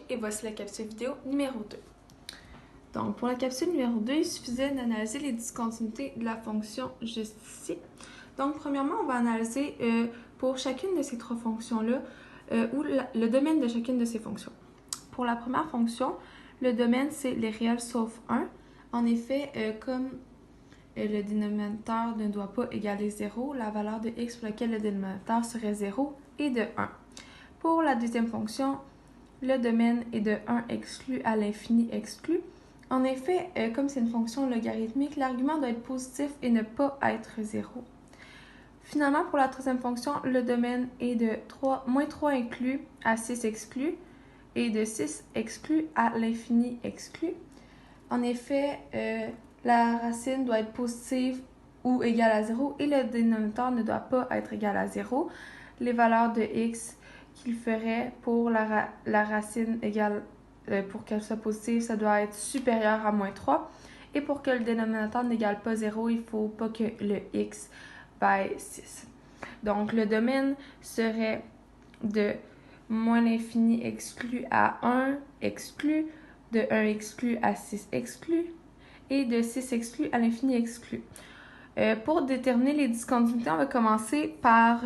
Et voici la capsule vidéo numéro 2. Donc, pour la capsule numéro 2, il suffisait d'analyser les discontinuités de la fonction juste ici. Donc, premièrement, on va analyser pour chacune de ces trois fonctions-là le domaine de chacune de ces fonctions. Pour la première fonction, le domaine, c'est les réels sauf 1. En effet, comme le dénominateur ne doit pas égaler 0, la valeur de x pour laquelle le dénominateur serait 0 est de 1. Pour la deuxième fonction, le domaine est de 1 exclu à l'infini exclu. En effet, comme c'est une fonction logarithmique, l'argument doit être positif et ne pas être 0. Finalement, pour la troisième fonction, le domaine est de moins 3 inclus à 6 exclu et de 6 exclu à l'infini exclu. En effet, la racine doit être positive ou égale à 0 et le dénominateur ne doit pas être égal à 0. Les valeurs de x qu'il ferait pour la racine égale, pour qu'elle soit positive, ça doit être supérieur à moins 3. Et pour que le dénominateur n'égale pas 0, il ne faut pas que le x vaille 6. Donc, le domaine serait de moins l'infini exclu à 1 exclu, de 1 exclu à 6 exclu et de 6 exclu à l'infini exclu. Pour déterminer les discontinuités, on va commencer par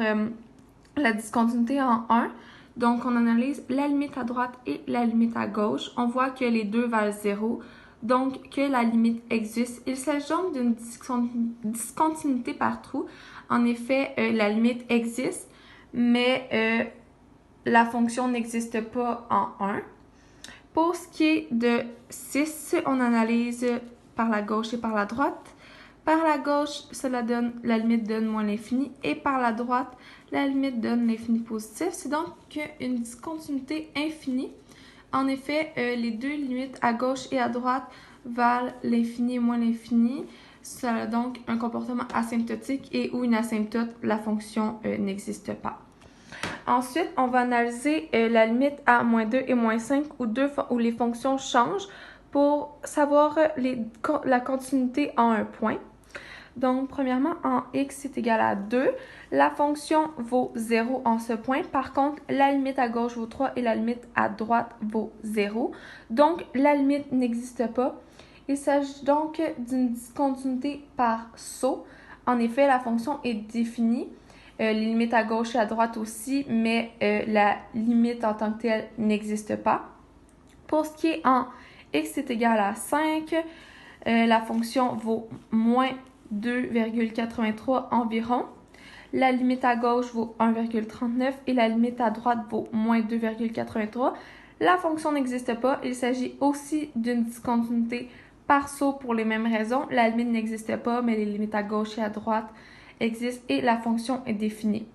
la discontinuité en 1. Donc, on analyse la limite à droite et la limite à gauche. On voit que les deux valent 0, donc que la limite existe. Il s'agit donc d'une discontinuité par trou. En effet, la limite existe, mais la fonction n'existe pas en 1. Pour ce qui est de 6, on analyse par la gauche et par la droite. Par la gauche, la limite donne moins l'infini et par la droite, la limite donne l'infini positif. C'est donc une discontinuité infinie. En effet, les deux limites à gauche et à droite valent l'infini et moins l'infini. Ça a donc un comportement asymptotique et où une asymptote, la fonction n'existe pas. Ensuite, on va analyser la limite à moins 2 et moins 5 où les fonctions changent pour savoir la continuité en un point. Donc, premièrement, en x est égal à 2, la fonction vaut 0 en ce point. Par contre, la limite à gauche vaut 3 et la limite à droite vaut 0. Donc, la limite n'existe pas. Il s'agit donc d'une discontinuité par saut. En effet, la fonction est définie. Les limites à gauche et à droite aussi, mais la limite en tant que telle n'existe pas. Pour ce qui est en x est égal à 5, la fonction vaut moins 2,83 environ. La limite à gauche vaut 1,39 et la limite à droite vaut moins 2,83. La fonction n'existe pas. Il s'agit aussi d'une discontinuité par saut pour les mêmes raisons. La limite n'existe pas, mais les limites à gauche et à droite existent et la fonction est définie.